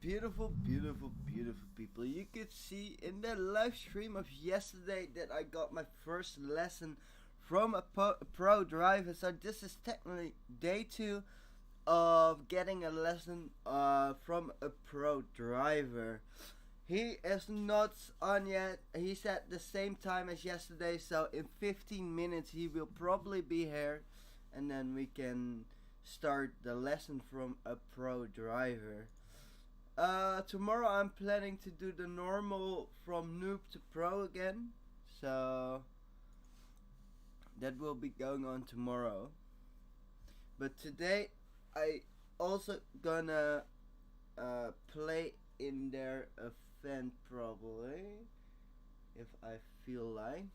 beautiful, beautiful, beautiful people. You could see in the live stream of yesterday that I got my first lesson from a pro driver. So this is technically day 2 of getting a lesson from a pro driver. He is not on yet. He's at the same time as yesterday, so in 15 minutes he will probably be here, and then we can start the lesson from a pro driver. Tomorrow I'm planning to do the normal from noob to pro again, so that will be going on tomorrow. But today I also gonna play in their event probably, if I feel like.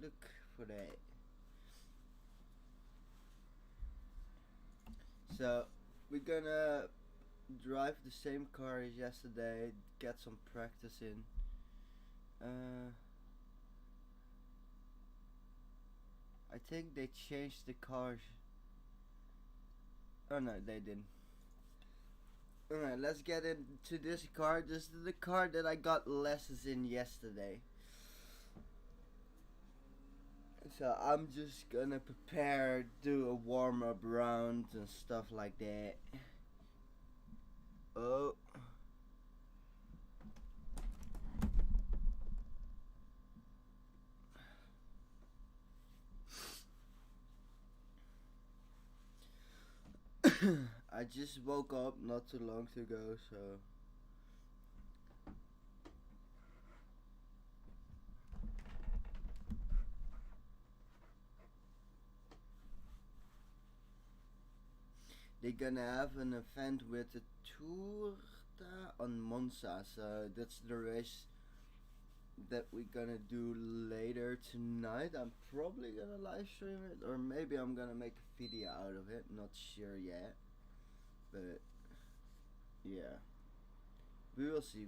Look for that. So we're gonna drive the same car as yesterday, get some practice in. I think they changed the cars. Oh no, they didn't. Alright, let's get into this car. This is the car that I got lessons in yesterday. So I'm just gonna prepare, do a warm-up round and stuff like that. Oh. I just woke up not too long ago, so they're gonna have an event with the Tourta on Monza, so that's the race that we're gonna do later tonight. I'm probably gonna live stream it, or maybe I'm gonna make a video out of it, not sure yet, but yeah, we will see.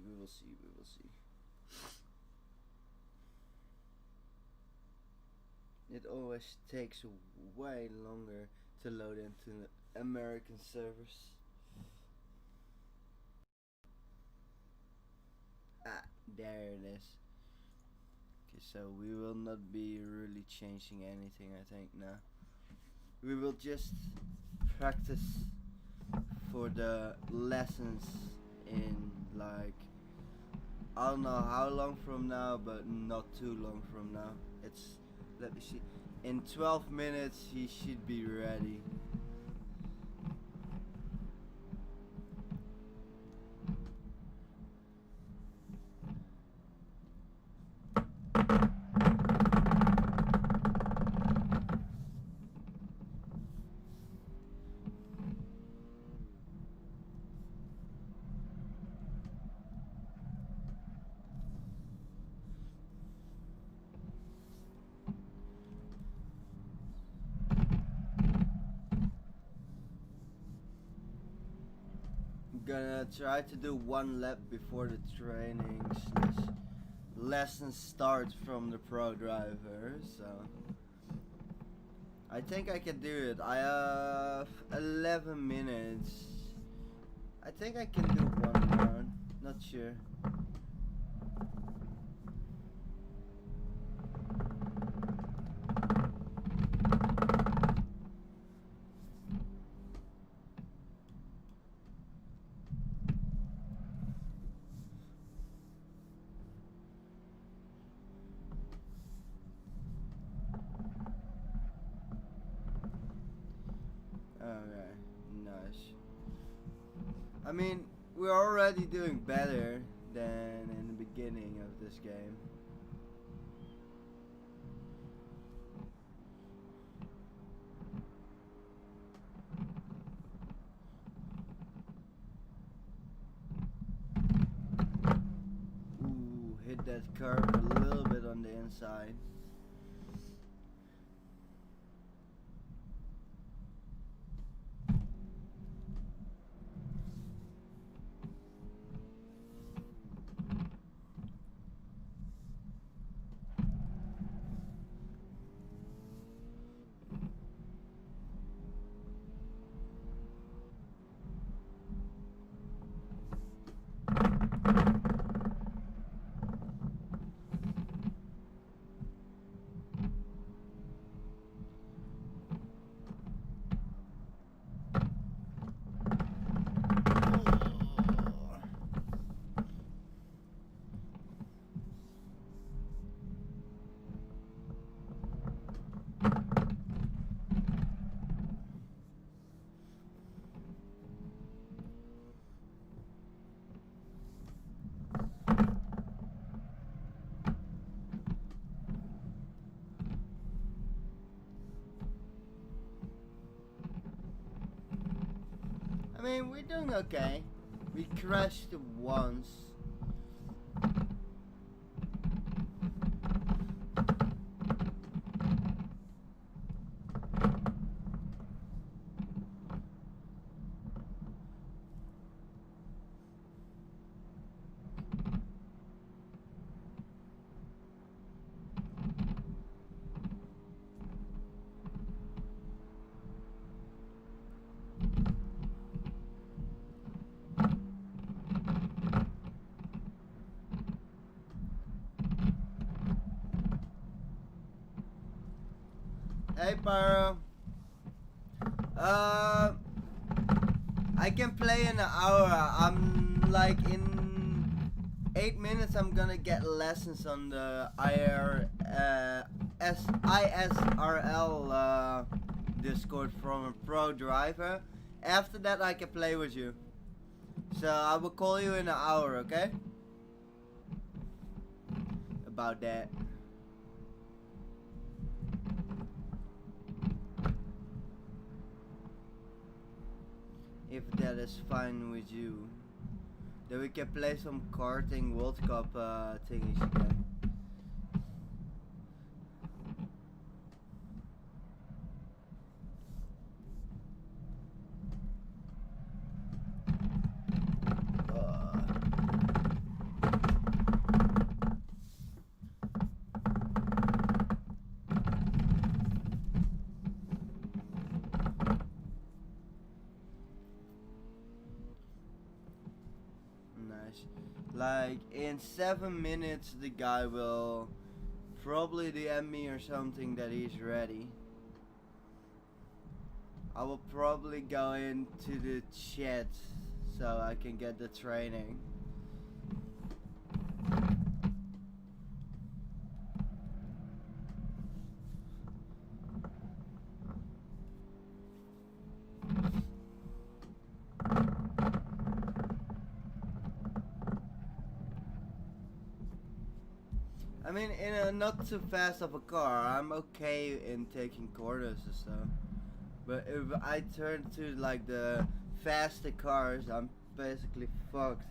It always takes way longer to load into the American servers. Ah, there it is. Okay, so we will not be really changing anything, I think, now. We will just practice for the lessons in, like, I don't know how long from now, but not too long from now. It's, let me see, in 12 minutes he should be ready. Gonna try to do one lap before the training / lesson starts from the pro driver, so I think I can do it. I have 11 minutes. I think I can do one round, not sure. Okay, nice. I mean, we're already doing better than in the beginning of this game. Ooh, hit that curve a little bit on the inside. I mean, we're doing okay. We crashed once. Hey, Pyro. I can play in an hour. I'm like in 8 minutes. I'm gonna get lessons on the ISRL Discord from a pro driver. After that, I can play with you. So I will call you in an hour, okay? About that. If that is fine with you, then we can play some karting World Cup thingies again. Like in 7 minutes the guy will probably DM me or something that he's ready. I will probably go into the chat so I can get the training. I mean, in a not too fast of a car, I'm okay in taking corners and stuff. But if I turn to like the faster cars, I'm basically fucked.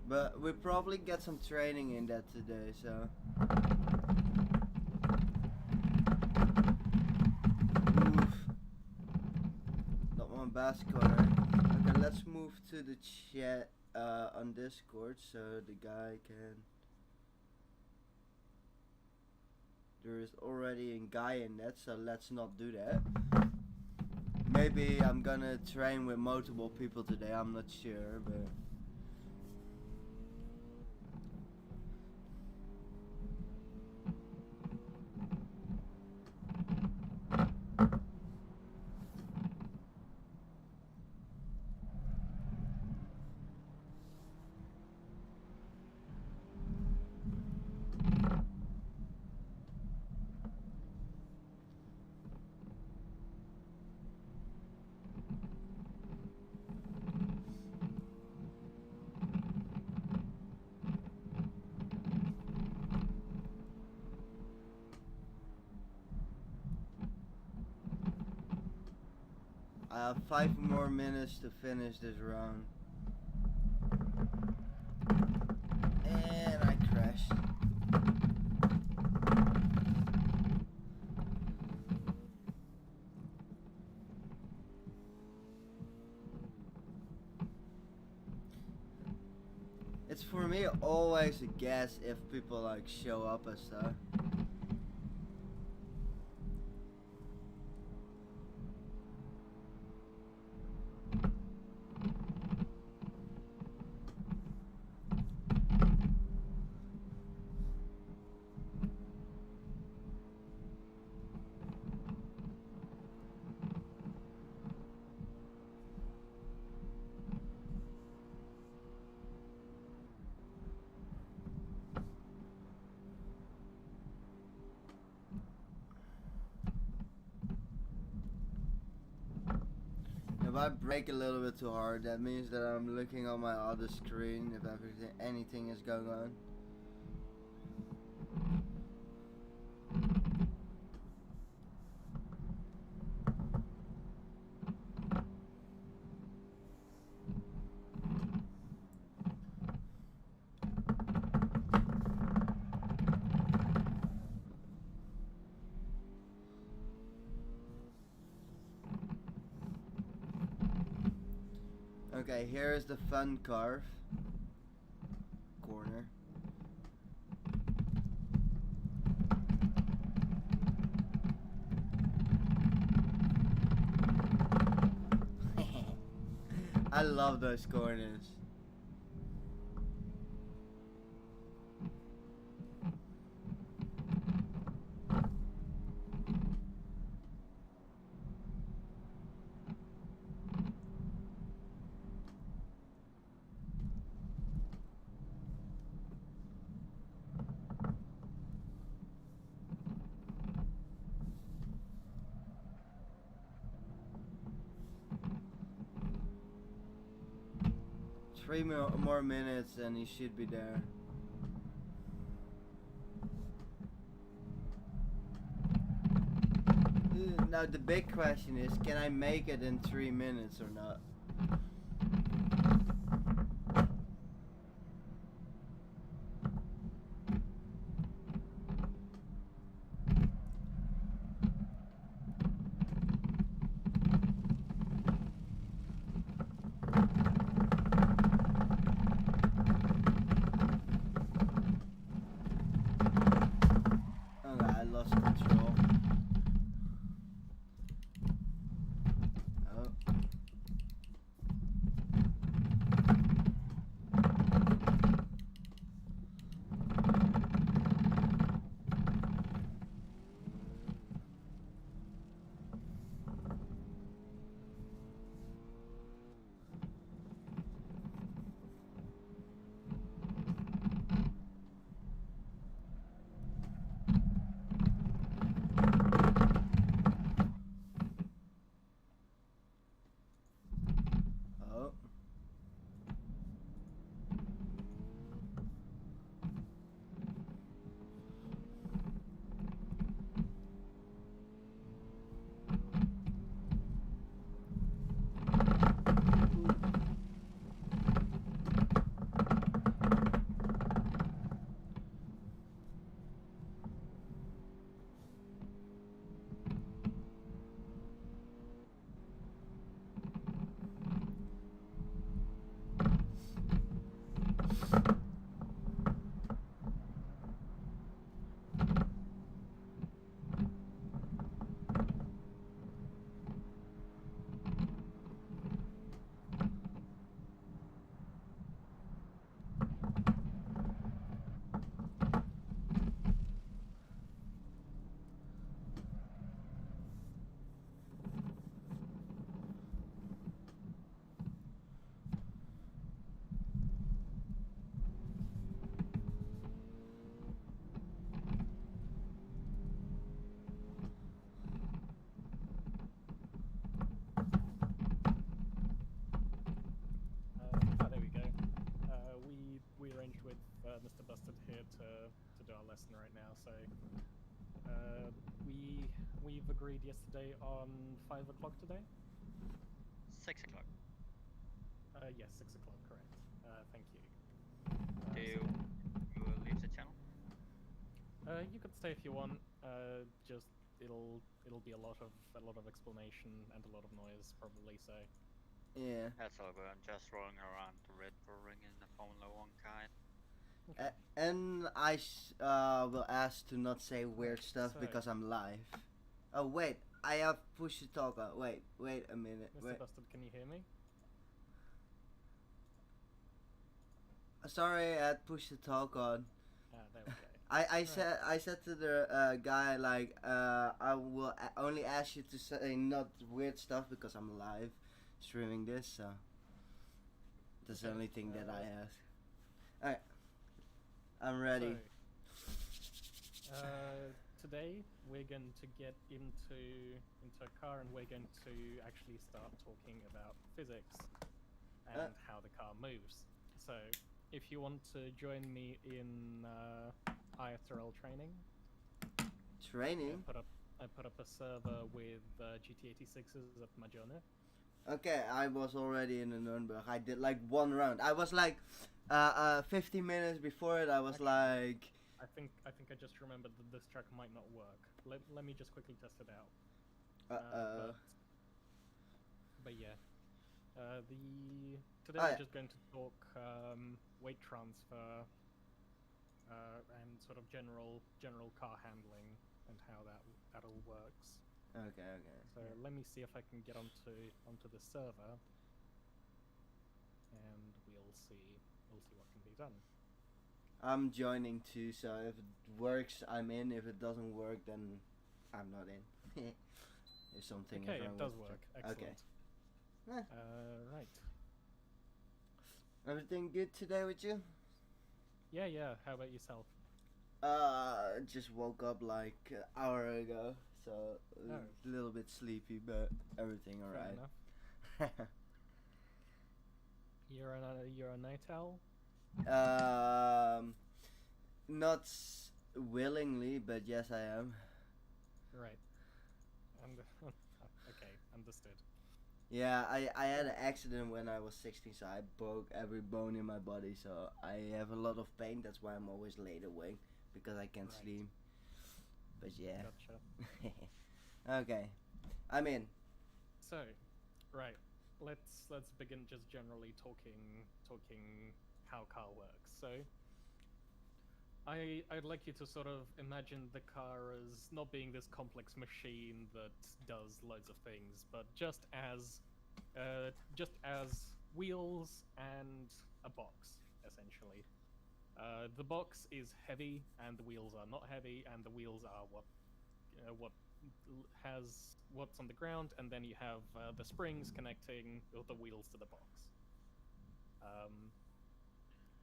But we probably get some training in that today, so. Oof. Not one best corner. Okay, let's move to the chat on Discord so the guy can. There is already a guy in that, so let's not do that. Maybe I'm gonna train with multiple people today, I'm not sure, but. I have 5 more minutes to finish this round. And I crashed. It's for me always a guess if people like show up and stuff. If I brake a little bit too hard, that means that I'm looking on my other screen if anything is going on. Okay, here is the fun carve corner. I love those corners. Three more minutes and he should be there. Now the big question is, can I make it in 3 minutes or not? Mr. Busted here to do our lesson right now. So we've agreed yesterday on 5 o'clock today. 6 o'clock. Yes, 6 o'clock, correct. Thank you. Do you will leave the channel? You could stay if you want. Just it'll be a lot of explanation and a lot of noise probably. So. Yeah. That's all good. I'm just rolling around the Red Bull Ring in the Formula 1 kite. Okay. And I will ask to not say weird stuff because I'm live. Oh wait, I have push to talk on. Wait a minute. Mr. Busted, can you hear me? Sorry, I had push to talk on. There we go. I said to the guy like I will only ask you to say not weird stuff because I'm live streaming this, so that's the only thing that I ask. Alright. I'm ready. So, today we're going to get into a car and we're going to actually start talking about physics and how the car moves. So, if you want to join me in IFRL training. I put up a server with GT86s at Majone. Okay, I was already in the Nürnberg. I did like one round. I was like 15 minutes before it. I was like. I think I just remembered that this track might not work. Let me just quickly test it out. But yeah. Today Oh, we're yeah. just going to talk weight transfer and sort of general car handling and how that all works. Okay. So let me see if I can get onto the server, and we'll see what can be done. I'm joining too, so if it works, I'm in. If it doesn't work, then I'm not in. If something is Okay, wrong it does with work. the- Excellent. Okay. Right. Everything good today with you? Yeah. How about yourself? Just woke up like an hour ago, so Oh. a little bit sleepy, but everything Fair alright. enough. You're a night owl. Not willingly, but yes, I am. Right. And okay, understood. Yeah, I had an accident when I was 16, so I broke every bone in my body, so I have a lot of pain. That's why I'm always laid awake, because I can't Right. sleep. But yeah. Gotcha. Okay, I'm in. So, right. Let's begin just generally talking how car works. So, I'd like you to sort of imagine the car as not being this complex machine that does loads of things, but just as wheels and a box, essentially. The box is heavy, and the wheels are not heavy, and the wheels are has what's on the ground, and then you have the springs connecting the wheels to the box.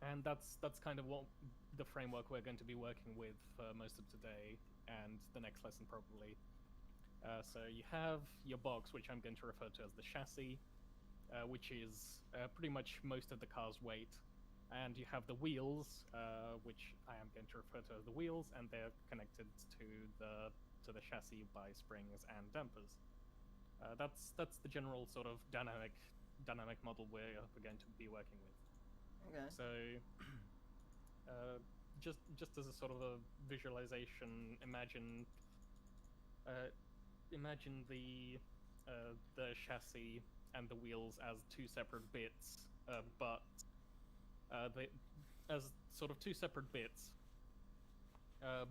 And that's kind of what the framework we're going to be working with for most of today and the next lesson probably. So you have your box, which I'm going to refer to as the chassis, which is pretty much most of the car's weight. And you have the wheels, which I am going to refer to as the wheels, and they're connected to the chassis by springs and dampers. That's the general sort of dynamic model we're going to be working with. Okay. So, just as a sort of a visualization, imagine the chassis and the wheels as two separate bits, but they as sort of two separate bits,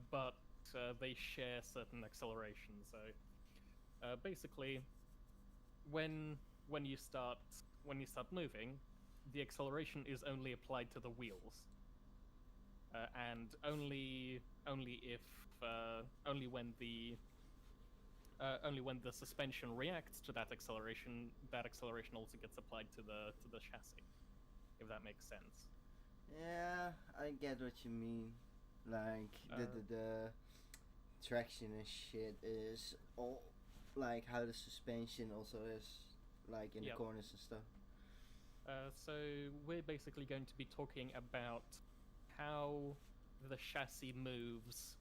but they share certain acceleration. So, basically, when you start moving, the acceleration is only applied to the wheels, and only when the suspension reacts to that acceleration also gets applied to the chassis. If that makes sense. Yeah, I get what you mean. Like the traction and shit is all like how the suspension also is, like in Yep. the corners and stuff. So we're basically going to be talking about how the chassis moves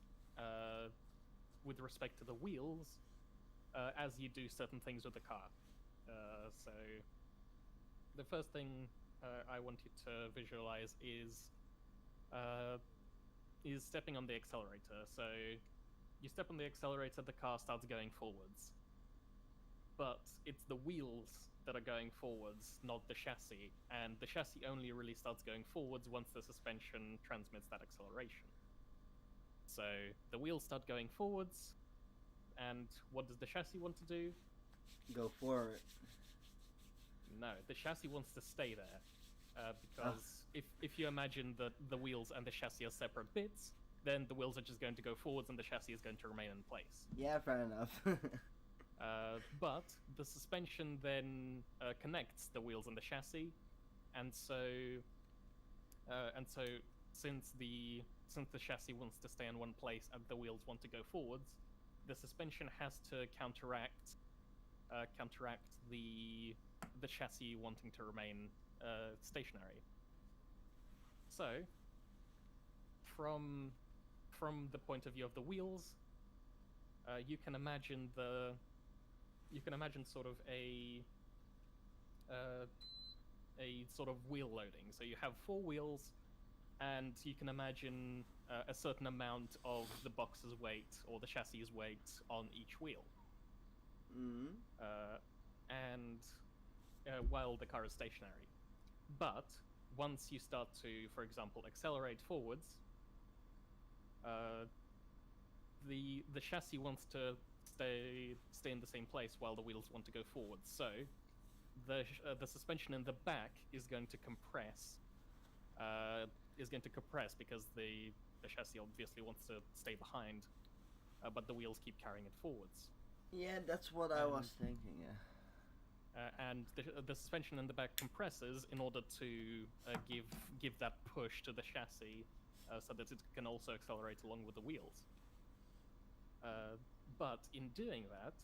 with respect to the wheels as you do certain things with the car. So the first thing I want you to visualize is stepping on the accelerator. So you step on the accelerator, the car starts going forwards. But it's the wheels that are going forwards, not the chassis. And the chassis only really starts going forwards once the suspension transmits that acceleration. So the wheels start going forwards, and what does the chassis want to do? Go forward. No, the chassis wants to stay there. Because if you imagine that the wheels and the chassis are separate bits, then the wheels are just going to go forwards and the chassis is going to remain in place. Yeah, fair enough. But the suspension then connects the wheels and the chassis, and so since the chassis wants to stay in one place and the wheels want to go forwards, the suspension has to counteract the chassis wanting to remain stationary. So, from the point of view of the wheels, you can imagine sort of a sort of wheel loading. So you have 4 wheels, and you can imagine a certain amount of the box's weight or the chassis' weight on each wheel. Mm-hmm. And while the car is stationary. But once you start to, for example, accelerate forwards, the chassis wants to stay in the same place while the wheels want to go forwards. So the suspension in the back is going to compress. Because the chassis obviously wants to stay behind, but the wheels keep carrying it forwards. Yeah, that's what I was thinking. Yeah. And the suspension in the back compresses in order to give that push to the chassis, so that it can also accelerate along with the wheels. But in doing that,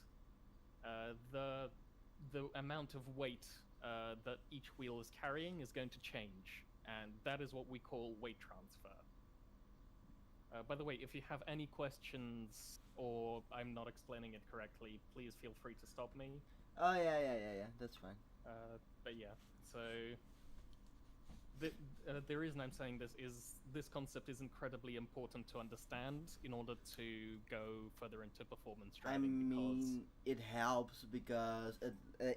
the amount of weight that each wheel is carrying is going to change, and that is what we call weight transfer. By the way, if you have any questions or I'm not explaining it correctly, please feel free to stop me. Oh yeah. That's fine. But yeah, so the reason I'm saying this is this concept is incredibly important to understand in order to go further into performance I driving. mean, it helps because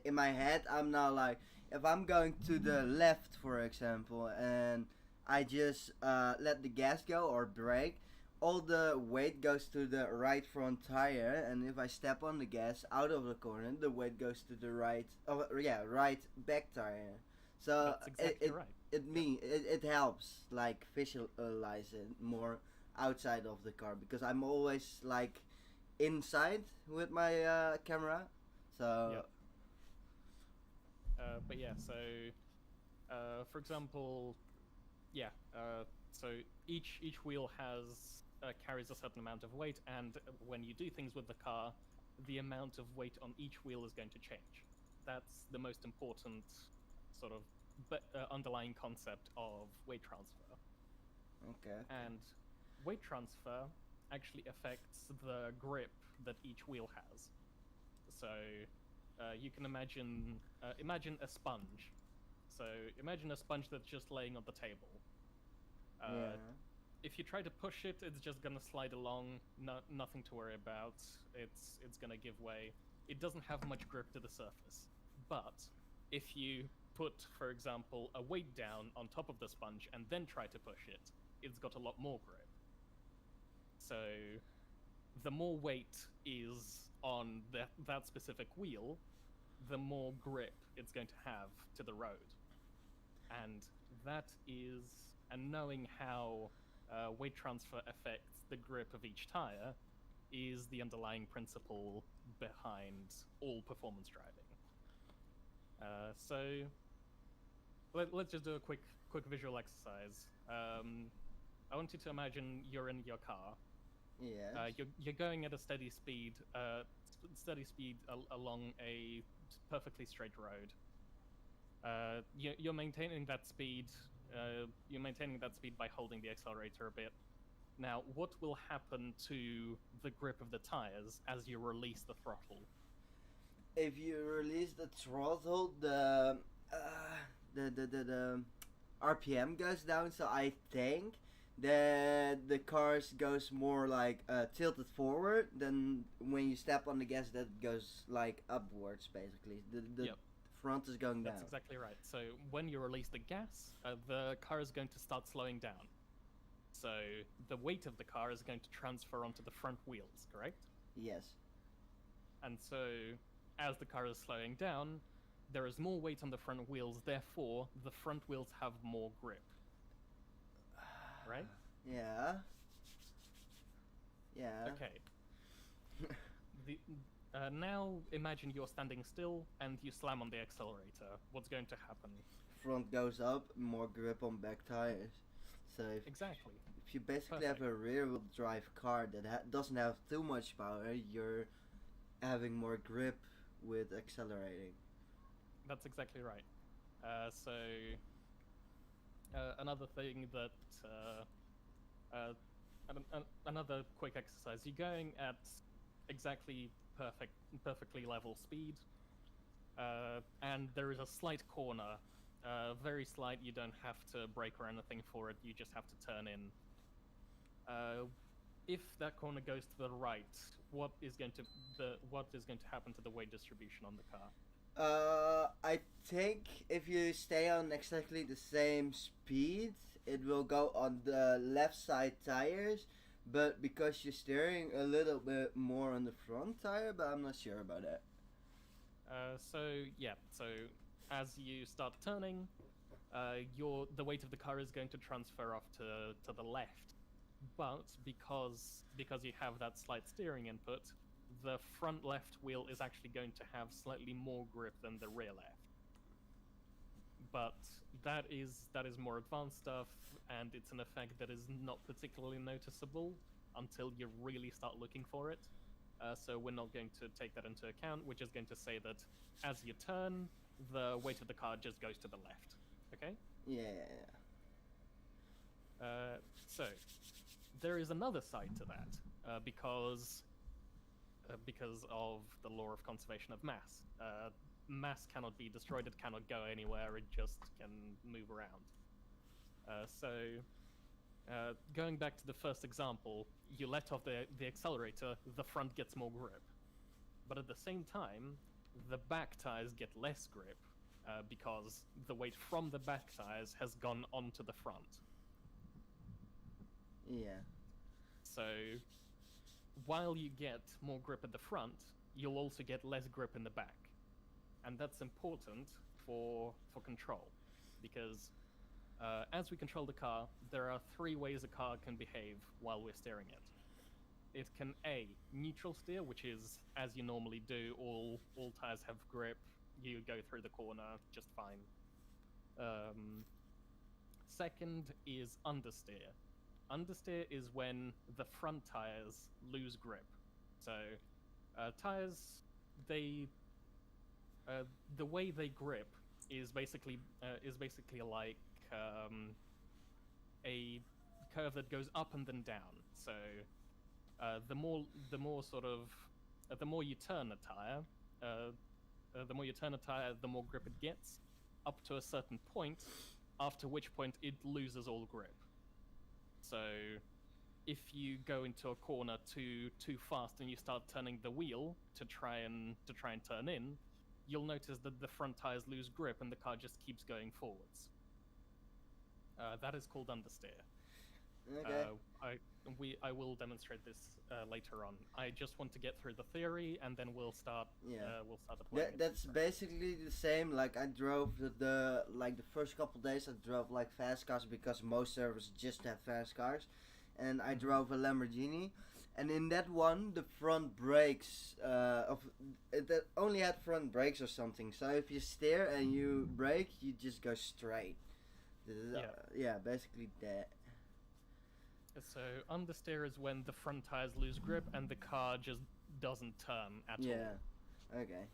in my head I'm now like, if I'm going to the left, for example, and I just let the gas go or brake, all the weight goes to the right front tire, and if I step on the gas out of the corner, the weight goes to the right back tire. So That's exactly right. it helps like visualize it more outside of the car, because I'm always like inside with my camera. So Yep. But yeah, so for example, so each wheel carries a certain amount of weight, and when you do things with the car, the amount of weight on each wheel is going to change. That's the most important sort of underlying concept of weight transfer. okay. And weight transfer actually affects the grip that each wheel has. So you can imagine a sponge. So imagine a sponge that's just laying on the table. Yeah. If you try to push it, it's just gonna slide along. Nothing to worry about. It's gonna give way. It doesn't have much grip to the surface. But if you put, for example, a weight down on top of the sponge and then try to push it, it's got a lot more grip. So the more weight is on that specific wheel, the more grip it's going to have to the road. And knowing how weight transfer affects the grip of each tire is the underlying principle behind all performance driving. So let's just do a quick visual exercise. I want you to imagine you're in your car. Yeah. You're going at a steady speed along a perfectly straight road. You're maintaining that speed. You're maintaining that speed by holding the accelerator a bit. Now, what will happen to the grip of the tires as you release the throttle? If you release the throttle, the RPM goes down. So I think that the cars goes more like tilted forward. Then when you step on the gas, that goes like upwards, basically. The Yep. front is going down. That's exactly right. So when you release the gas, the car is going to start slowing down. So the weight of the car is going to transfer onto the front wheels, correct? Yes. And so as the car is slowing down, there is more weight on the front wheels, therefore the front wheels have more grip. Right? Yeah. Yeah. Okay. Now imagine you're standing still and you slam on the accelerator. What's going to happen? Front goes up, more grip on back tires. So Exactly. if you basically have a rear-wheel drive car that doesn't have too much power, you're having more grip with accelerating. That's exactly right. So another thing that another quick exercise. You're going at exactly perfectly level speed, and there is a slight corner, very slight. You don't have to brake or anything for it. You just have to turn in. If that corner goes to the right, what is going to happen to the weight distribution on the car? I think if you stay on exactly the same speed, it will go on the left side tires, but because you're steering a little bit more on the front tire, but I'm not sure about that. So as you start turning, the weight of the car is going to transfer off to the left, but because you have that slight steering input, the front left wheel is actually going to have slightly more grip than the rear left. But that is more advanced stuff, and it's an effect that is not particularly noticeable until you really start looking for it. So we're not going to take that into account. We're just going to say that as you turn, the weight of the car just goes to the left. Okay? Yeah. So there is another side to that, because of the law of conservation of mass. Mass cannot be destroyed, it cannot go anywhere, it just can move around. Going back to the first example, you let off the accelerator, the front gets more grip. But at the same time, the back tires get less grip, because the weight from the back tires has gone onto the front. Yeah. So, while you get more grip at the front, you'll also get less grip in the back. And that's important for control, because as we control the car, there are 3 ways a car can behave while we're steering it. It can A, neutral steer, which is as you normally do, all tires have grip, you go through the corner just fine. Second is understeer. Understeer is when the front tires lose grip. So tires, the way they grip is basically like a curve that goes up and then down. So the more you turn a tire, the more grip it gets, up to a certain point, after which point it loses all grip. So if you go into a corner too fast and you start turning the wheel to try and turn in, you'll notice that the front tires lose grip and the car just keeps going forwards. That is called understeer. Okay. I will demonstrate this later on. I just want to get through the theory, and then we'll start. We'll start applying. That's basically the same. Like I drove the first couple days. I drove like fast cars because most servers just have fast cars, and I drove a Lamborghini. And in that one, the front brakes that only had front brakes or something. So if you steer and you brake, you just go straight. Basically that. So understeer is when the front tires lose grip and the car just doesn't turn at all. Yeah. Okay.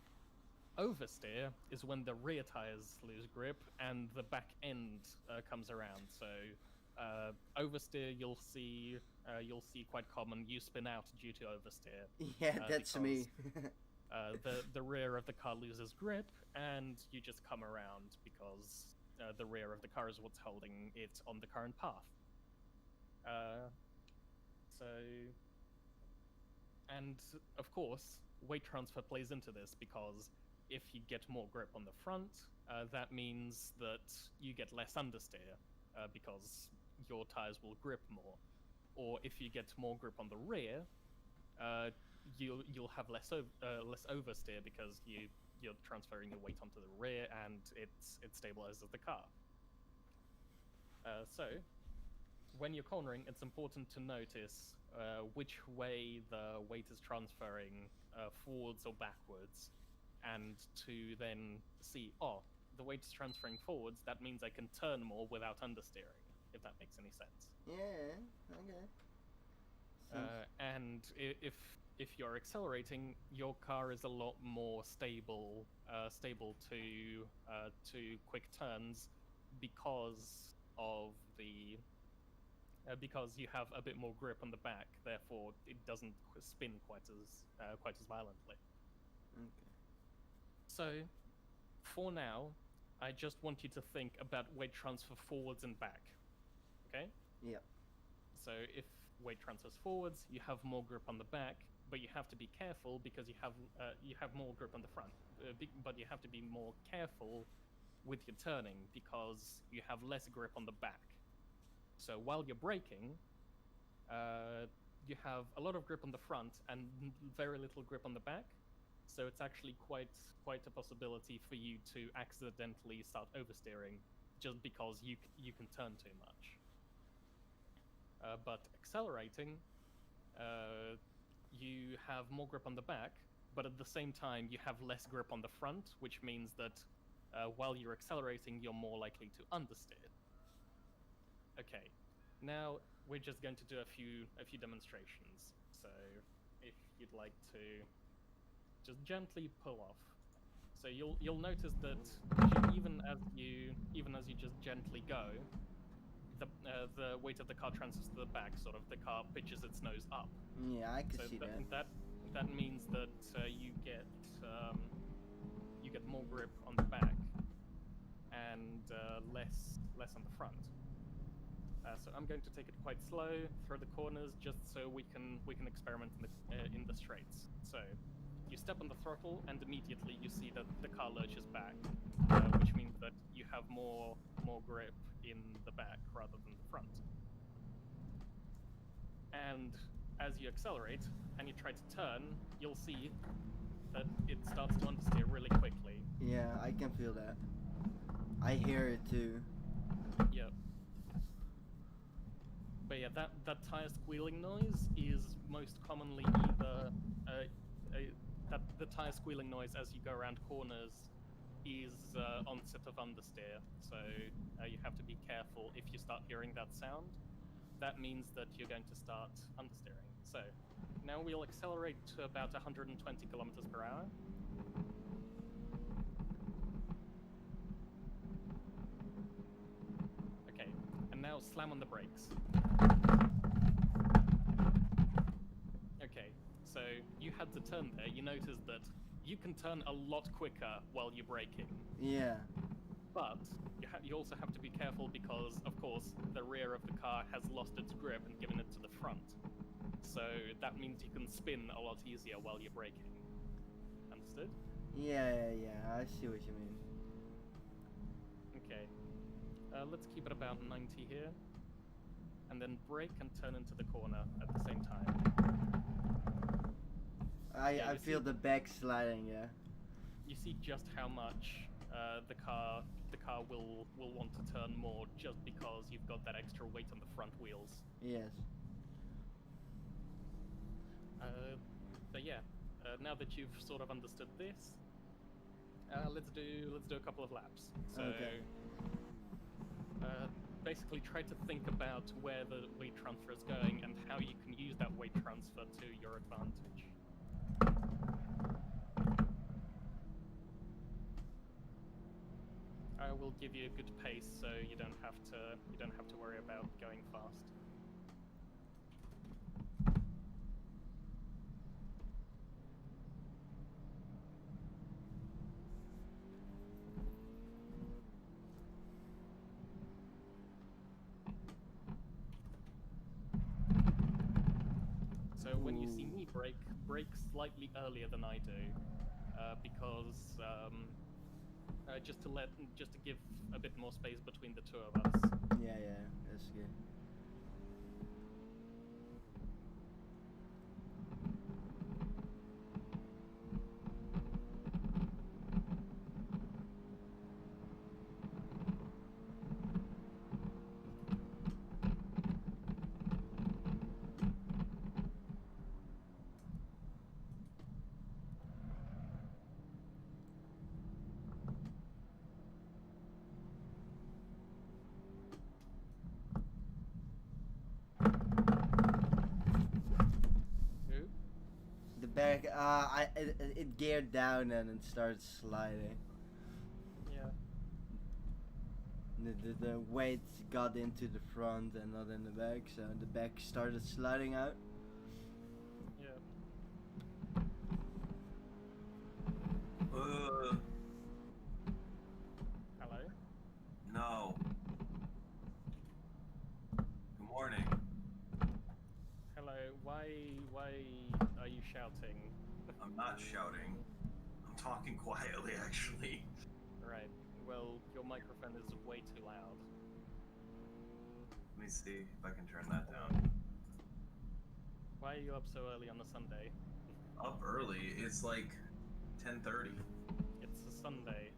Oversteer is when the rear tires lose grip and the back end comes around. So oversteer, you'll see quite common. You spin out due to oversteer. Yeah, that's me. The rear of the car loses grip, and you just come around because the rear of the car is what's holding it on the current path. And of course, weight transfer plays into this, because if you get more grip on the front, that means that you get less understeer, because your tires will grip more. Or if you get more grip on the rear, you'll have less oversteer, because you're transferring your weight onto the rear, and it stabilizes the car. So when you're cornering, it's important to notice which way the weight is transferring, forwards or backwards, and to then see, the weight is transferring forwards, that means I can turn more without understeering, if that makes any sense. Yeah, okay. And if you're accelerating, your car is a lot more stable to quick turns, because you have a bit more grip on the back, therefore it doesn't spin quite as violently. Okay. So, for now, I just want you to think about weight transfer forwards and back. Okay? Yeah. So if weight transfers forwards, you have more grip on the back, but you have to be careful because you have more grip on the front. But you have to be more careful with your turning because you have less grip on the back. So while you're braking, you have a lot of grip on the front and very little grip on the back. So it's actually quite a possibility for you to accidentally start oversteering just because you can turn too much. But accelerating, you have more grip on the back, but at the same time you have less grip on the front, which means that while you're accelerating, you're more likely to understeer. Okay, now we're just going to do a few demonstrations. So if you'd like to just gently pull off. So you'll notice that even as you just gently go, the weight of the car transfers to the back. Sort of the car pitches its nose up. Yeah, I can see that. That means that you get more grip on the back and less on the front. So I'm going to take it quite slow through the corners, just so we can experiment in the straights. So you step on the throttle, and immediately you see that the car lurches back, which means that you have more grip in the back rather than the front. And as you accelerate and you try to turn, you'll see that it starts to understeer really quickly. Yeah, I can feel that. I hear it too. Yep. But yeah, that tire squealing noise is most commonly either the tire squealing noise as you go around corners is onset of understeer. So you have to be careful if you start hearing that sound. That means that you're going to start understeering. So now we'll accelerate to about 120 kilometers per hour. Okay, and now slam on the brakes. Okay, so you had to turn there. You noticed that you can turn a lot quicker while you're braking. Yeah. But you also have to be careful because, of course, the rear of the car has lost its grip and given it to the front. So that means you can spin a lot easier while you're braking. Understood? Yeah, I see what you mean. Okay. Let's keep it about 90 here. And then brake and turn into the corner at the same time. I feel the back sliding, yeah. You see just how much the car will want to turn more just because you've got that extra weight on the front wheels. Yes. But yeah, now that you've sort of understood this, let's do a couple of laps. So, okay. Basically try to think about where the weight transfer is going and how you can use that weight transfer to your advantage. I will give you a good pace so you don't have to worry about going fast. So when you see me brake slightly earlier than I do, because just to give a bit more space between the two of us. Yeah, that's good. Back, it geared down and it started sliding. Yeah. The weight got into the front and not in the back, so the back started sliding out. Yeah. Hello? No. Good morning. Hello. Why are you shouting shouting. I'm not shouting. I'm talking quietly, actually. Right. Well, your microphone is way too loud. Let me see if I can turn that down. Why are you up so early on a Sunday? Up early. It's like 10:30. It's a Sunday.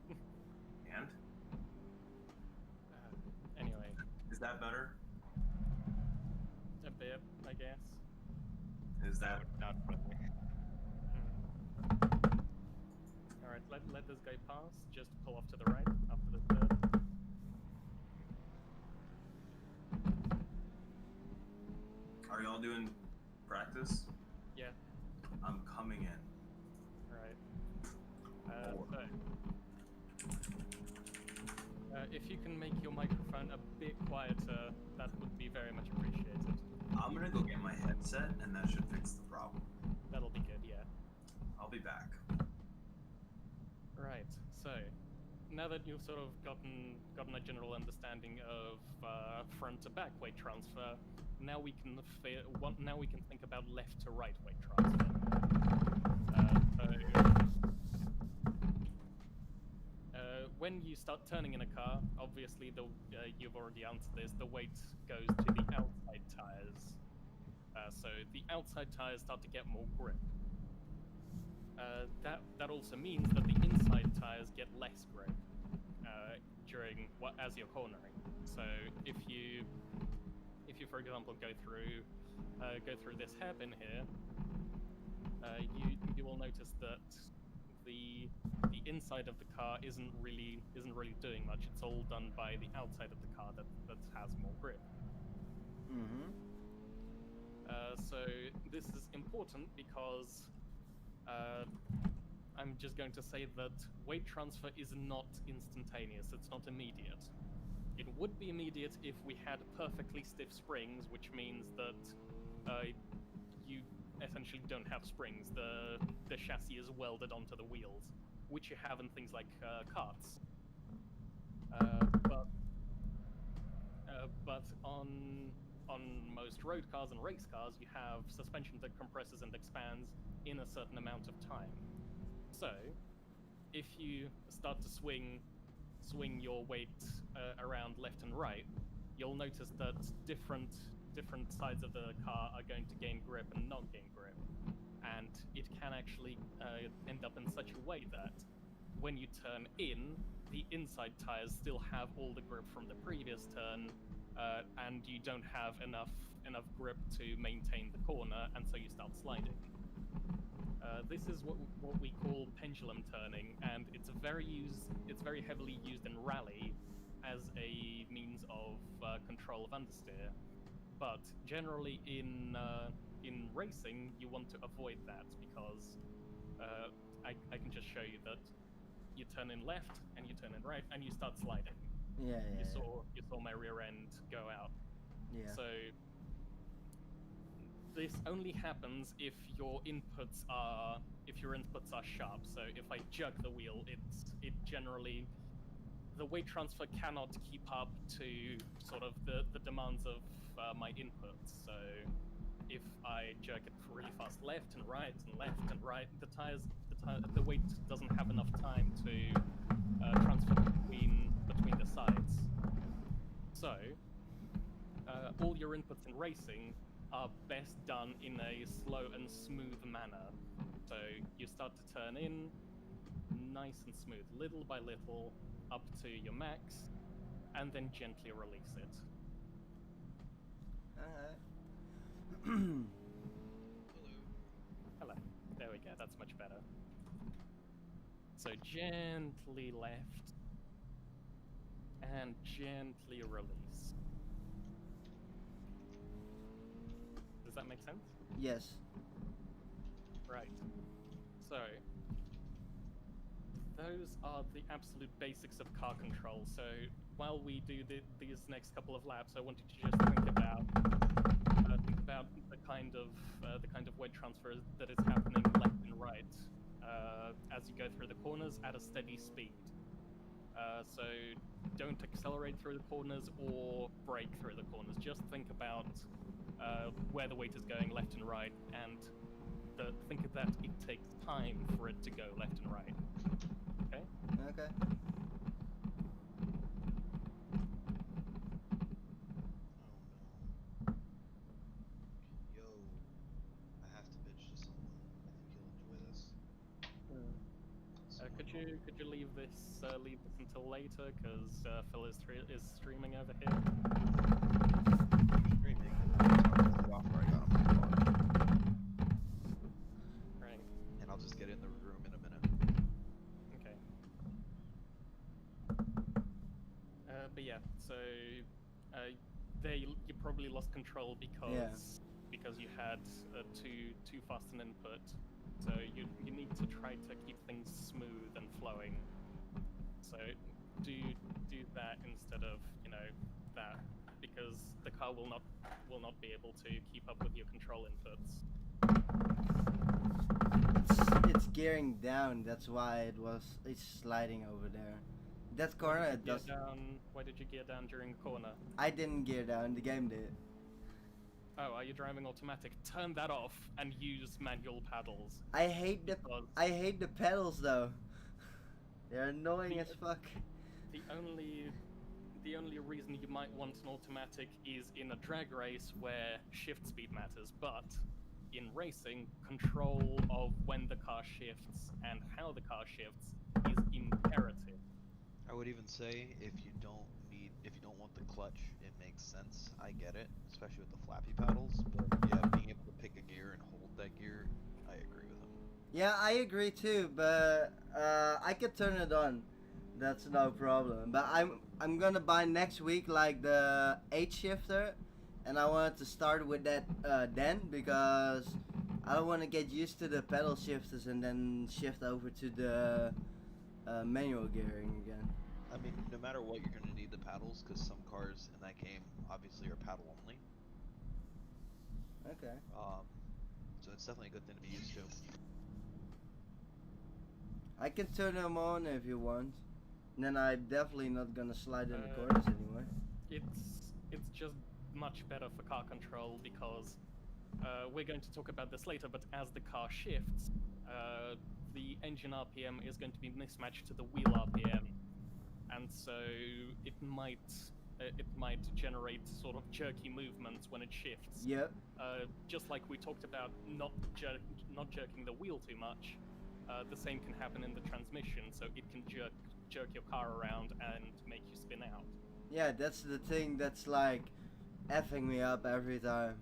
And? Anyway. Is that better? A bit, I guess. Is that... Not really. Alright, let this guy pass. Just pull off to the right, after the third. Are y'all doing practice? Yeah. I'm coming in. Right. Four. If you can make your microphone a bit quieter, that would be very much appreciated. I'm gonna go get my headset, and that should fix the problem. That'll be good, yeah. I'll be back. Right. So, now that you've sort of gotten a general understanding of front to back weight transfer, now we can think about left to right weight transfer. When you start turning in a car, obviously you've already answered this. The weight goes to the outside tires. So the outside tires start to get more grip. That also means that the inside tires get less grip as you're cornering. So if you for example go through this hairpin here, you will notice that the inside of the car isn't really doing much. It's all done by the outside of the car that has more grip. Mm-hmm. So this is important because I'm just going to say that weight transfer is not instantaneous. It's not immediate. It would be immediate if we had perfectly stiff springs, which means that you essentially don't have springs. The chassis is welded onto the wheels, which you have in things like karts. But on most road cars and race cars, you have suspension that compresses and expands in a certain amount of time. So, if you start to swing your weight around left and right, you'll notice that different sides of the car are going to gain grip and not gain grip. And it can actually end up in such a way that when you turn in, the inside tires still have all the grip from the previous turn, and you don't have enough grip to maintain the corner, and so you start sliding. This is what we call pendulum turning, and it's very heavily used in rally as a means of control of understeer. But generally in racing, you want to avoid that because I can just show you that you turn in left and you turn in right and you start sliding. Yeah. You saw my rear end go out. Yeah. So this only happens if your inputs are sharp. So if I jug the wheel, it generally, the weight transfer cannot keep up to sort of the demands of my inputs. So if I jerk it really fast left and right and left and right, the weight doesn't have enough time to transfer between the sides. So all your inputs in racing are best done in a slow and smooth manner. So you start to turn in nice and smooth, little by little, up to your max, and then gently release it. Hello. There we go, that's much better. So gently left, and gently release. Does that make sense? Yes. Right. So, those are the absolute basics of car control. So, while we do these next couple of laps, I want you to just think about the kind of weight transfer that is happening left and right as you go through the corners at a steady speed. So, don't accelerate through the corners or brake through the corners. Just think about where the weight is going left and right, and that it takes time for it to go left and right. Okay? Okay. Oh no. Yo, I have to bitch to someone. I think you'll enjoy this. Could you leave this until later? Because Phil is streaming over here. Streaming. The offer I got on my phone. Right. And I'll just get in the room in a minute. Okay. But yeah, so there you probably lost control because you had too fast an input. So you need to try to keep things smooth and flowing. So do that instead of that, because the car will not be able to keep up with your control inputs. It's gearing down. That's why it's sliding over there. That corner it does. Why did you gear down during the corner? I didn't gear down. The game did. Oh, are you driving automatic? Turn that off and use manual paddles. I hate the pedals though. They're annoying as fuck. The only reason you might want an automatic is in a drag race where shift speed matters, but in racing, control of when the car shifts and how the car shifts is imperative. I would even say if you don't want the clutch, it makes sense. I get it, especially with the flappy paddles. But yeah, being able to pick a gear and hold that gear, I agree with him. Yeah, I agree too, but I could turn it on. That's no problem. But I'm gonna buy next week like the 8 shifter, and I wanted to start with that then because I don't want to get used to the pedal shifters and then shift over to the manual gearing again. I mean, no matter what, you're gonna need the paddles because some cars in that game obviously are paddle only. Okay. So it's definitely a good thing to be used to. I can turn them on if you want. Then I'm definitely not gonna slide in the corners anymore. It's just much better for car control because we're going to talk about this later, but as the car shifts, the engine RPM is going to be mismatched to the wheel RPM, and so it might generate sort of jerky movements when it shifts. Yep. Just like we talked about not jerking the wheel too much, the same can happen in the transmission, so it can jerk your car around and make you spin out. Yeah, that's the thing that's like effing me up every time.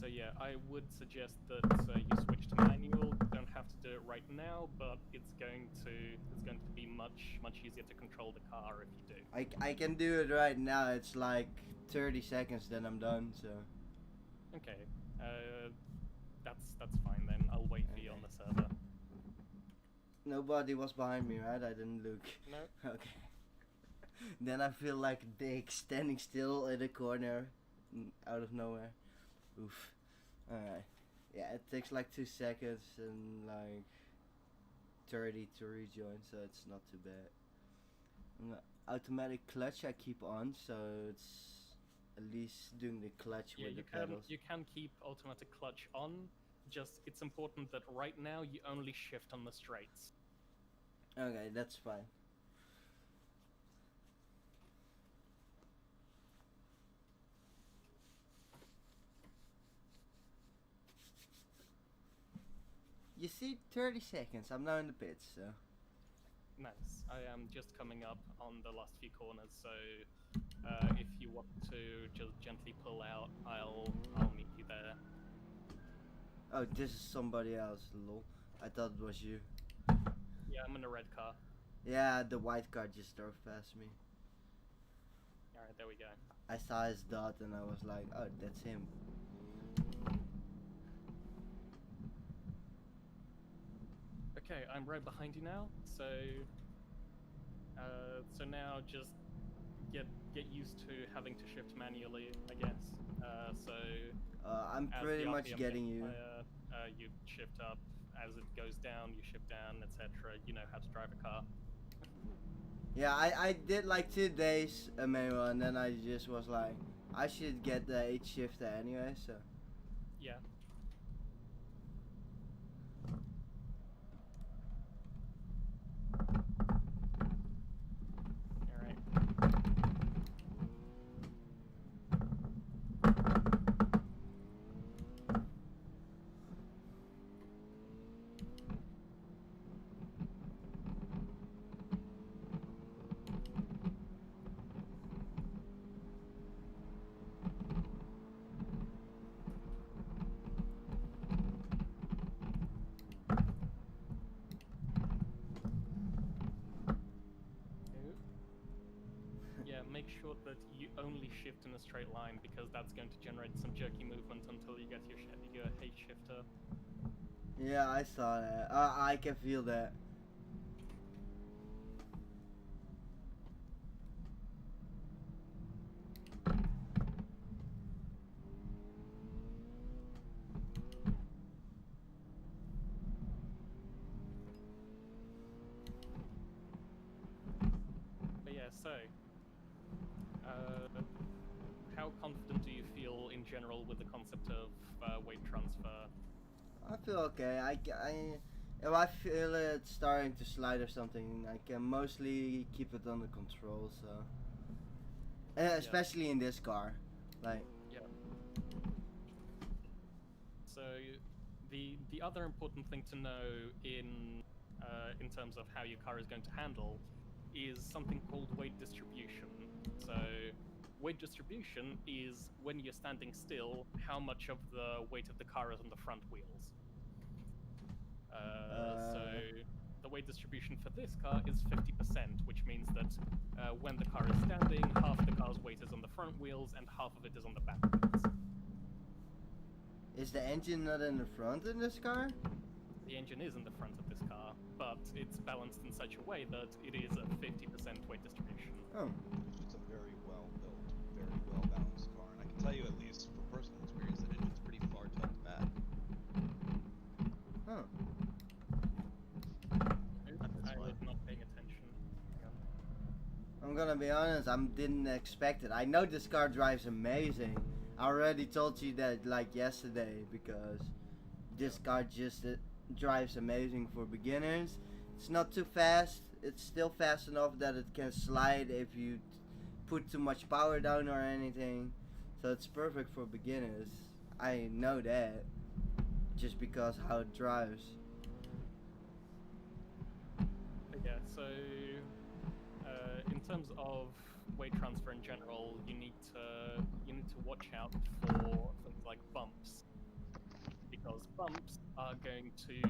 So yeah, I would suggest that you switch to manual. You don't have to do it right now, but it's going to be much easier to control the car if you do. I can do it right now. It's like 30 seconds, then I'm done. So. Okay, that's fine then. I'll wait for you on the server. Nobody was behind me, right? I didn't look. No. Okay. Then I feel like a dick standing still in a corner, out of nowhere. Oof. Alright. Yeah, it takes like 2 seconds and like 30 to rejoin, so it's not too bad. And the automatic clutch I keep on, so it's at least doing the clutch with the pedals. You can keep automatic clutch on. Just it's important that right now you only shift on the straights. Okay, that's fine. You see, 30 seconds. I'm now in the pits, so. Nice. I am just coming up on the last few corners, so if you want to just gently pull out, I'll meet you there. Oh, this is somebody else, lol. I thought it was you. Yeah, I'm in a red car. Yeah, the white car just drove past me. Alright, there we go. I saw his dot and I was like, oh, that's him. Okay, I'm right behind you now, so now just get used to having to shift manually, I guess. I'm pretty much RPM getting gets you. higher, you shift up. As it goes down, you shift down, etc. You know how to drive a car. Yeah, I did like 2 days manual, and then I just was like, I should get the 8 shifter anyway, so. Yeah. a straight line because that's going to generate some jerky movement until you get your H shifter. Yeah, I saw that. I can feel that. But yeah, so how confident do you feel in general with the concept of weight transfer? I feel okay. If I feel it starting to slide or something, I can mostly keep it under control. So, especially in this car, like. Yeah. So the other important thing to know in terms of how your car is going to handle is something called weight distribution. So weight distribution is when you're standing still, how much of the weight of the car is on the front wheels. So the weight distribution for this car is 50%, which means that when the car is standing, half the car's weight is on the front wheels and half of it is on the back wheels. Is the engine not in the front in this car? The engine is in the front of this car, but it's balanced in such a way that it is a 50% weight distribution. Oh. It's a very well built, very well balanced car, and I can tell you at least from personal experience that engine's pretty far tucked back. Huh. I was not paying attention. I'm gonna be honest, I didn't expect it. I know this car drives amazing. I already told you that like yesterday because this car just drives amazing for beginners. It's not too fast. It's still fast enough that it can slide if you put too much power down or anything. So it's perfect for beginners. I know that just because how it drives. Yeah, so in terms of weight transfer in general, you need to watch out for things like bumps, because bumps are going to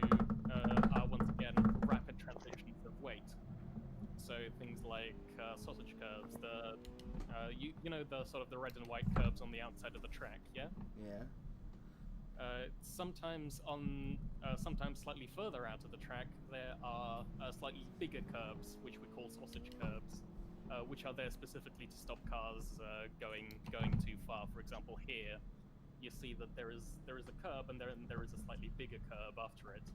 are once again rapid transitions of weight. So things like sausage curves, the you know the sort of the red and white curves on the outside of the track, yeah. Yeah. Sometimes slightly further out of the track, there are slightly bigger curves, which we call sausage curves, which are there specifically to stop cars going too far. For example, here, you see that there is a curb, and there is a slightly bigger curb after it.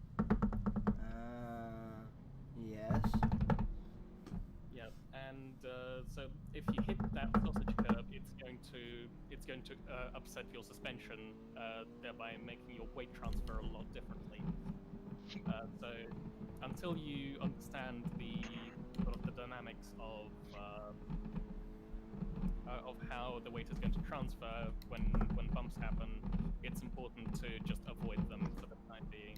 Yes. Yeah, and so if you hit that sausage curb, it's going to upset your suspension, thereby making your weight transfer a lot differently. So until you understand the sort of the dynamics of how the weight is going to transfer when bumps happen, it's important to just avoid them for the time being.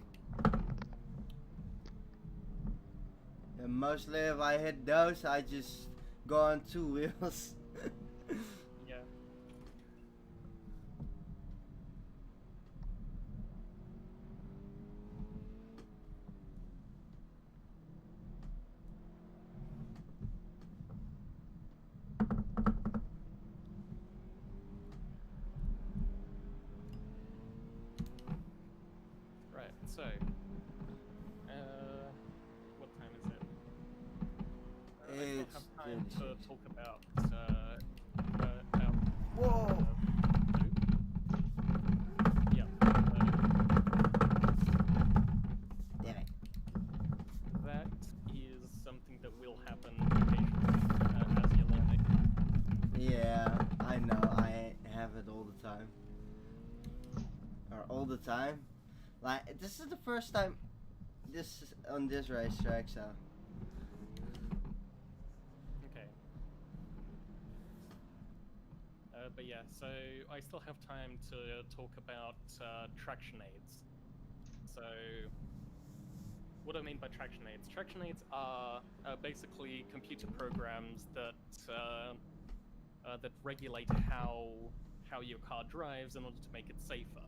And mostly if I hit those, I just go on two wheels. Yeah. Right, so what time is it? I still It's have time to 36. talk about Whoa! yeah. Damn it. That is something that will happen occasionally as you're learning. Yeah, I know. I have it all the time. Or all the time. Like, this is the first time on this racetrack, so. Okay. But yeah, so I still have time to talk about traction aids. So, what do I mean by traction aids? Traction aids are basically computer programs that that regulate how your car drives in order to make it safer.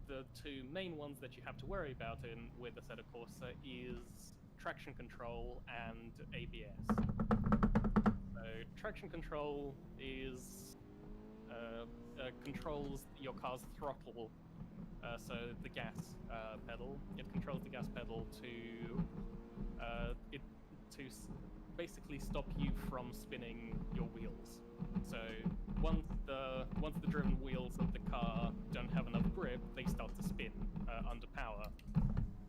The two main ones that you have to worry about with Assetto Corsa is traction control and ABS. So traction control is controls your car's throttle. So the gas pedal, it controls the gas pedal to basically stop you from spinning your wheels. So once the driven wheels of the car don't have enough grip, they start to spin under power.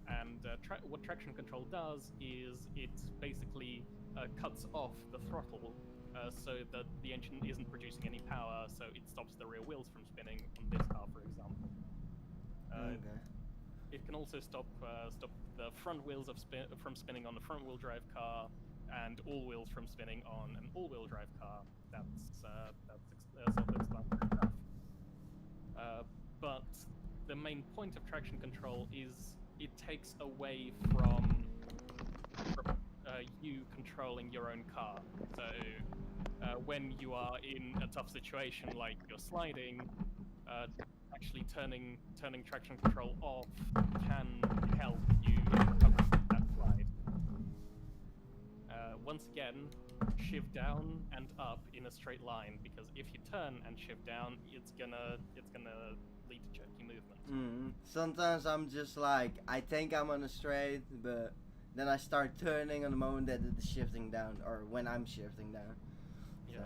And what traction control does is it basically cuts off the throttle so that the engine isn't producing any power, so it stops the rear wheels from spinning on this car, for example. Okay. It can also stop the front wheels from spinning on a front-wheel drive car, and all wheels from spinning on an all-wheel drive car. That's self-explanatory enough. But the main point of traction control is it takes away from you controlling your own car. So when you are in a tough situation like you're sliding, actually turning traction control off can help you recover from that slide. Once again, shift down and up in a straight line, because if you turn and shift down, it's gonna lead to jerky movement. Sometimes I'm just like, I think I'm on a straight, but then I start turning on the moment that it's shifting down, or when I'm shifting down. Yeah.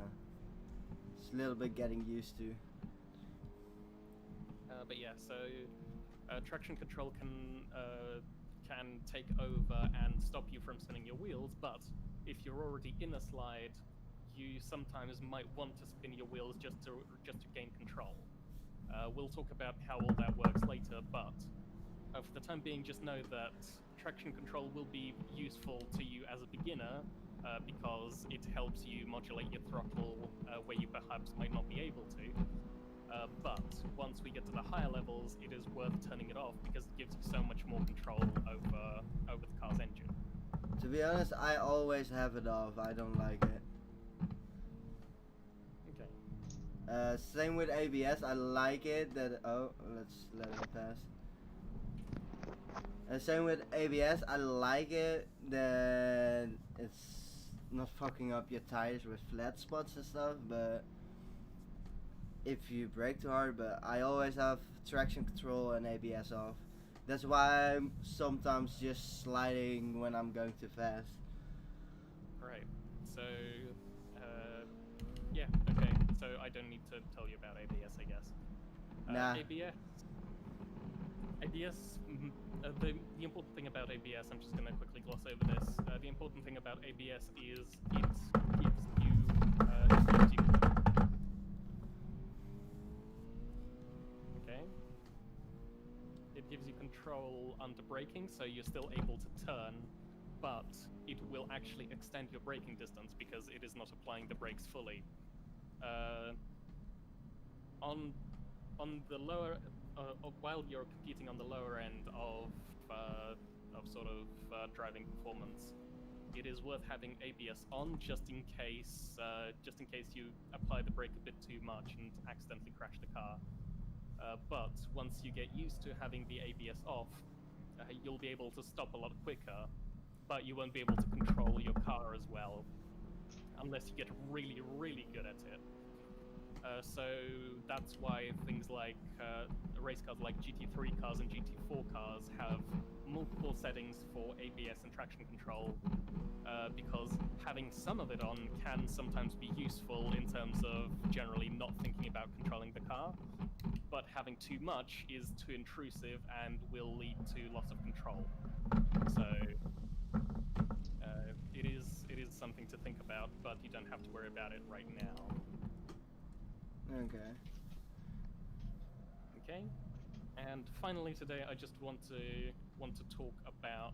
So it's a little bit getting used to. But yeah, so traction control can take over and stop you from spinning your wheels, but if you're already in a slide, you sometimes might want to spin your wheels just to gain control. We'll talk about how all that works later, but for the time being, just know that traction control will be useful to you as a beginner because it helps you modulate your throttle where you perhaps might not be able to. But once we get to the higher levels, it is worth turning it off because it gives you so much more control over the car's engine. To be honest, I always have it off. I don't like it. Okay. Same with ABS. I like it that. Oh, let's let it pass. Same with ABS. I like it that it's not fucking up your tires with flat spots and stuff, but if you brake too hard. But I always have traction control and ABS off. That's why I'm sometimes just sliding when I'm going too fast. Right. So, yeah, okay. So I don't need to tell you about ABS, I guess. Nah. ABS, the important thing about ABS, I'm just going to quickly gloss over this. The important thing about ABS is it gives you okay. It gives you control under braking, so you're still able to turn, but it will actually extend your braking distance because it is not applying the brakes fully. On the lower, while you're competing on the lower end of sort of driving performance, it is worth having ABS on just in case you apply the brake a bit too much and accidentally crash the car. But once you get used to having the ABS off, you'll be able to stop a lot quicker, but you won't be able to control your car as well, unless you get really, really good at it. So that's why things like race cars like GT3 cars and GT4 cars have multiple settings for ABS and traction control, because having some of it on can sometimes be useful in terms of generally not thinking about controlling the car, but having too much is too intrusive and will lead to loss of control. So it is something to think about, but you don't have to worry about it right now. Okay. Okay. And finally today, I just want to talk about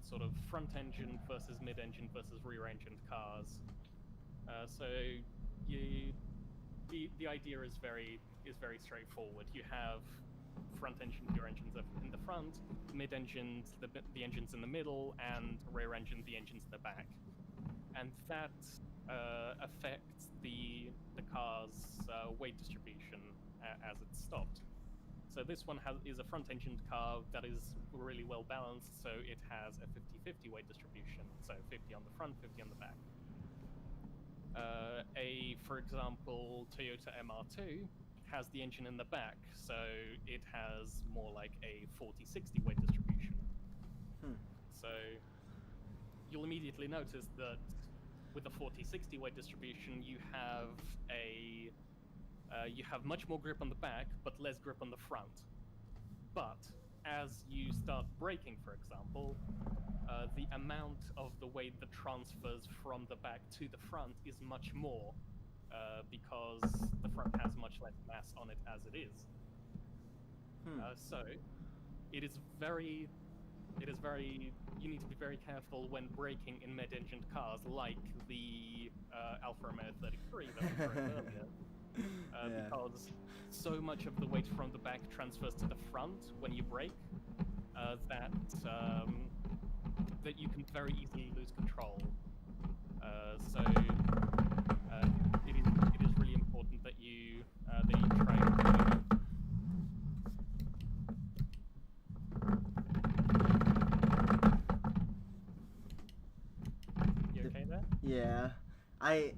sort of front engine versus mid engine versus rear engine cars. So the idea is very straightforward. You have front engine, rear engines in the front, mid engines, the engines in the middle, and rear engine, the engines in the back, and that affects the car's weight distribution as it's stopped. So this one is a front-engined car that is really well balanced, so it has a 50-50 weight distribution, so 50 on the front, 50 on the back. For example, Toyota MR2 has the engine in the back, so it has more like a 40-60 weight distribution. So you'll immediately notice that with the 40-60 weight distribution, you have much more grip on the back, but less grip on the front. But as you start braking, for example, the amount of the weight that transfers from the back to the front is much more, because the front has much less mass on it as it is. So it is very. You need to be very careful when braking in mid-engined cars, like the Alfa Romeo 33 that we drove earlier. Because so much of the weight from the back transfers to the front when you brake, that you can very easily lose control. So it is really important that you try and You okay there? Yeah, I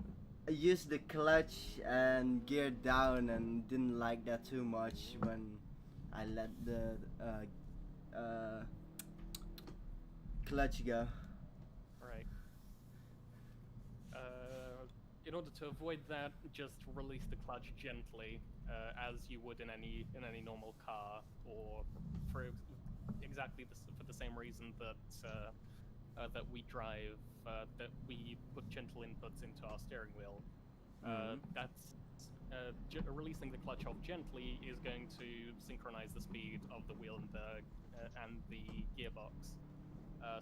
used the clutch and gear down and didn't like that too much when I let the clutch go. Right. In order to avoid that, just release the clutch gently, as you would in any normal car, or for the same reason that we drive, that we put gentle inputs into our steering wheel. Releasing the clutch off gently is going to synchronize the speed of the wheel and the gearbox,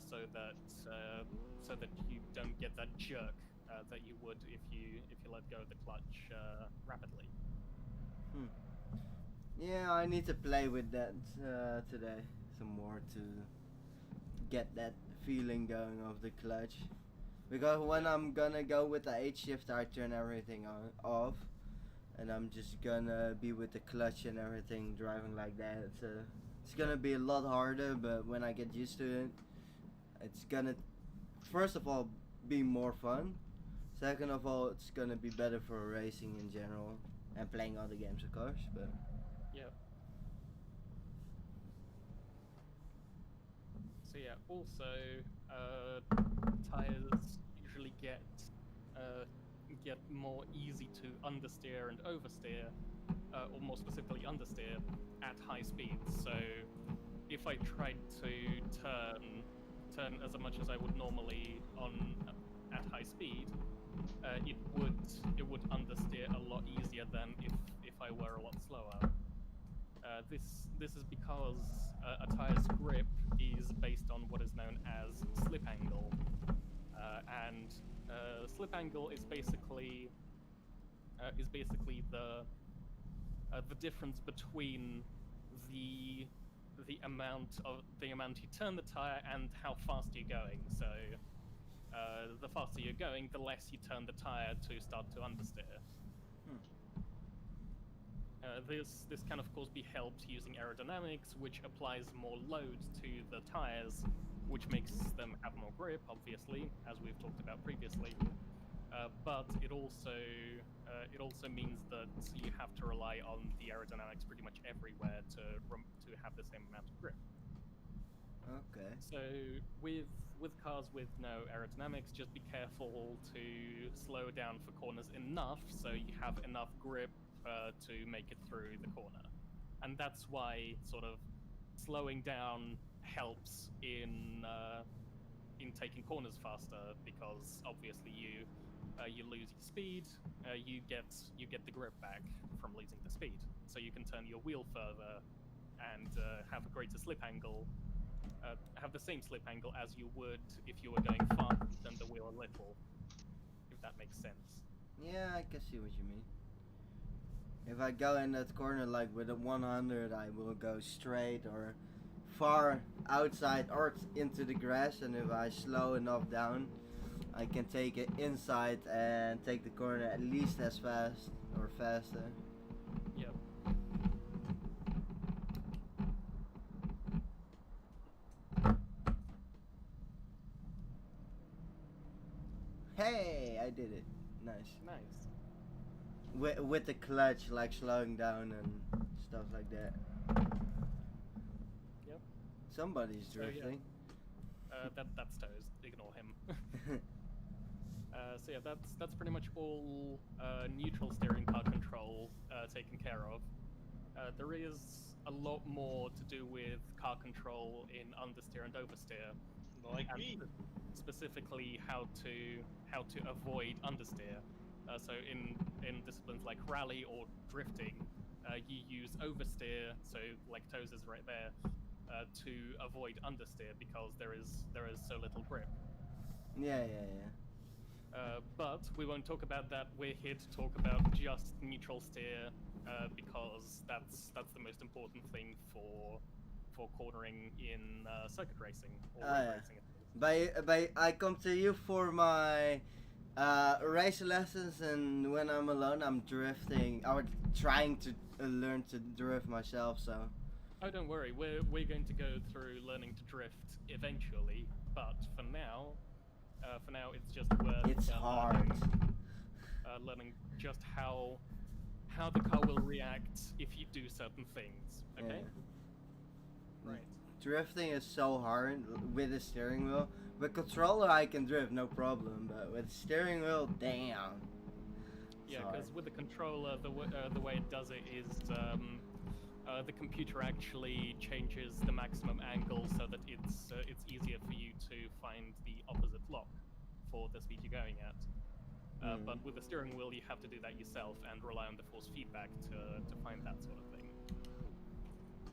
so that you don't get that jerk that you would if you let go of the clutch rapidly. Yeah, I need to play with that today some more to get that feeling going of the clutch. Because when I'm gonna go with the H shift, I turn everything off, and I'm just gonna be with the clutch and everything driving like that. It's gonna be a lot harder, but when I get used to it, it's gonna, first of all, be more fun. Second of all, it's gonna be better for racing in general and playing other games, of course. But yeah. So yeah, also tires usually get more easy to understeer and oversteer, or more specifically understeer at high speeds. So if I tried to turn as much as I would normally at high speed, it would understeer a lot easier than if I were a lot slower. This is because a tire's grip is based on what is known as slip angle, and slip angle is basically the difference between the amount you turn the tire and how fast you're going. So the faster you're going, the less you turn the tire to start to understeer. This can of course be helped using aerodynamics, which applies more load to the tires, which makes them have more grip, obviously, as we've talked about previously. But it also means that you have to rely on the aerodynamics pretty much everywhere to have the same amount of grip. okay. So with cars with no aerodynamics, just be careful to slow down for corners enough so you have enough grip to make it through the corner. And that's why sort of slowing down helps in taking corners faster, because obviously you lose your speed, you get the grip back from losing the speed, so you can turn your wheel further and have a greater slip angle, have the same slip angle as you would if you were going fast and turn the wheel a little, if that makes sense. Yeah, I can see what you mean. If I go in that corner like with a 100, I will go straight or far outside or into the grass, and if I slow enough down, I can take it inside and take the corner at least as fast or faster. Yep. I did it. Nice. Nice. With the clutch, like slowing down and stuff like that. Yep. Somebody's So, yeah. drifting. That's Toes. Ignore him. So yeah, that's pretty much all neutral steering car control taken care of. There is a lot more to do with car control in understeer and oversteer, Like and me. specifically how to avoid understeer. So in disciplines like rally or drifting, you use oversteer. So like Toes is right there, to avoid understeer because there is so little grip. Yeah. But we won't talk about that. We're here to talk about just neutral steer because that's the most important thing for cornering in circuit racing or road Yeah. racing. At least. By I come to you for my race lessons, and when I'm alone, I'm drifting. I'm trying to learn to drift myself. So. Oh, don't worry. We're going to go through learning to drift eventually, but for now, it's just worth. It's hard. Learning just how the car will react if you do certain things. Okay. Yeah. Right. Drifting is so hard with the steering wheel. With controller, I can drift, no problem. But with steering wheel, damn. Yeah, Sorry. because with the controller, the way it does it is the computer actually changes the maximum angle so that it's easier for you to find the opposite lock for the speed you're going at. But with the steering wheel, you have to do that yourself and rely on the force feedback to find that sort of thing.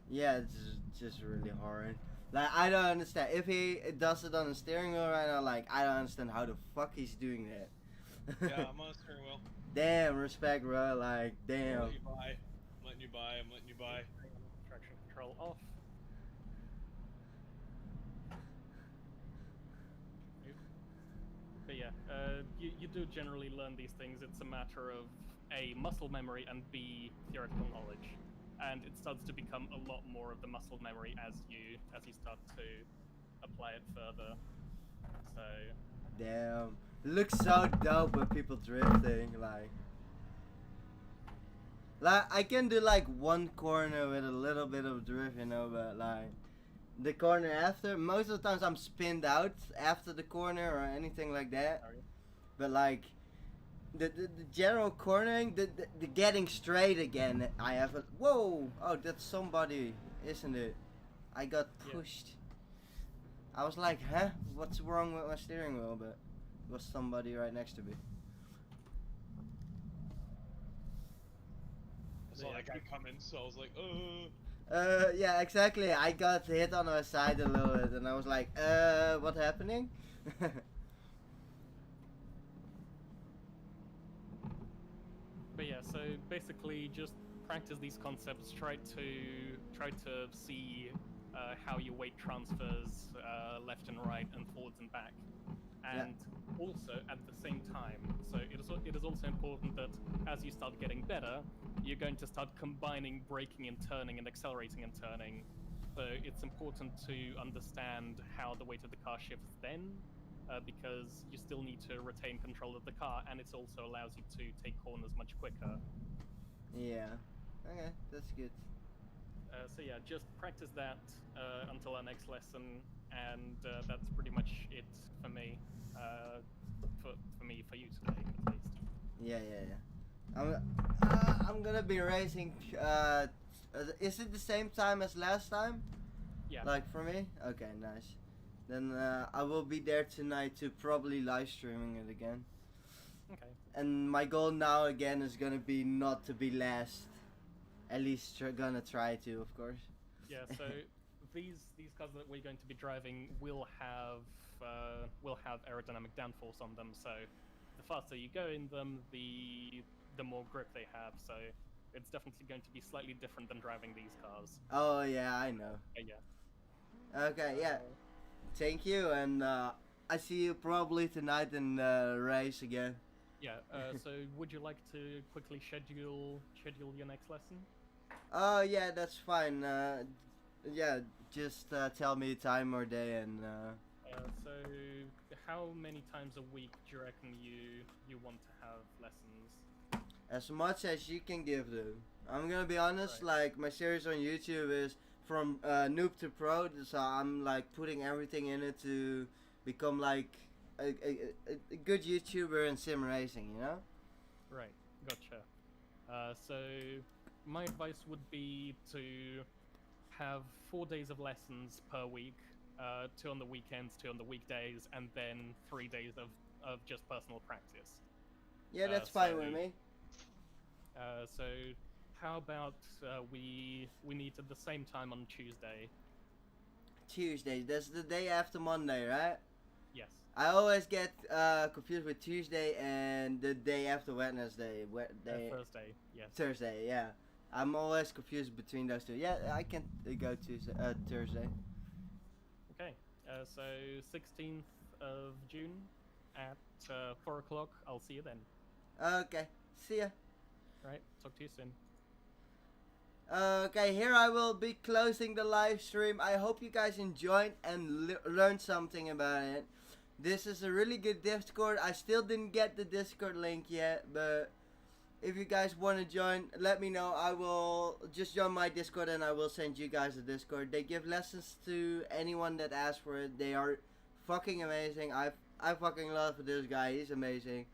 Yeah, it's just really hard. Like, I don't understand. If he does it on the steering wheel right now, like, I don't understand how the fuck he's doing that. Yeah, I'm on the steering wheel. Damn, respect, bro. Like, I'm damn. letting you buy. I'm letting you buy. I'm letting you buy. Traction control off. But yeah, you do generally learn these things. It's a matter of A, muscle memory, and B, theoretical knowledge. And it starts to become a lot more of the muscle memory as you start to apply it further. So Damn. Looks so dope when people drifting, like I can do like one corner with a little bit of drift, you know, but like the corner after, most of the times I'm spinned out after the corner or anything like that. sorry. But like the general cornering, the getting straight again, I have a whoa, oh, that's somebody, isn't it? I got Yeah. pushed. I was like, huh? What's wrong with my steering wheel? But it was somebody right next to me. I saw that guy coming, so I was like, Yeah, exactly. I got hit on my side a little bit, and I was like, what's happening? But yeah, so basically just practice these concepts. Try to see how your weight transfers left and right and forwards and back. And also at the same time, so it is also important that as you start getting better, you're going to start combining braking and turning and accelerating and turning. So it's important to understand how the weight of the car shifts then, because you still need to retain control of the car, and it also allows you to take corners much quicker. Yeah. Okay, that's good. So yeah, just practice that until our next lesson, and that's pretty much it for me. For you today, at least. Yeah. I'm gonna be racing. Is it the same time as last time? Yeah. Like for me? Okay, nice. Then I will be there tonight to probably live streaming it again. Okay. And my goal now again is gonna be not to be last. At least gonna try to, of course. Yeah. So these cars that we're going to be driving will have aerodynamic downforce on them. So the faster you go in them, the more grip they have. So it's definitely going to be slightly different than driving these cars. Oh yeah, I know. Yeah. Okay, yeah. Thank you, and I see you probably tonight in the race again. Yeah. So would you like to quickly schedule your next lesson? Oh yeah, that's fine. Yeah, just tell me time or day and. So how many times a week do you reckon you want to have lessons? As much as you can give them. I'm gonna be honest, Right. like my series on YouTube is from noob to pro, so I'm like putting everything in it to become like a good YouTuber in sim racing, you know? Right, gotcha. So my advice would be to have 4 days of lessons per week, 2 on the weekends, 2 on the weekdays, and then 3 days of just personal practice. Yeah, that's fine so- with me. So how about we meet at the same time on Tuesday? Tuesday, that's the day after Monday, right? Yes. I always get confused with Tuesday and the day after Wednesday. Thursday, yes. Thursday, yeah. I'm always confused between those two. Yeah, I can go Thursday. Okay, so 16th of June at 4 o'clock. I'll see you then. Okay, see ya. Right, talk to you soon. Okay, here I will be closing the live stream. I hope you guys enjoyed and learned something about it. This is a really good Discord. I still didn't get the Discord link yet, but if you guys want to join, let me know. I will just join my Discord and I will send you guys a Discord. They give lessons to anyone that asks for it. They are fucking amazing. I fucking love this guy. He's amazing.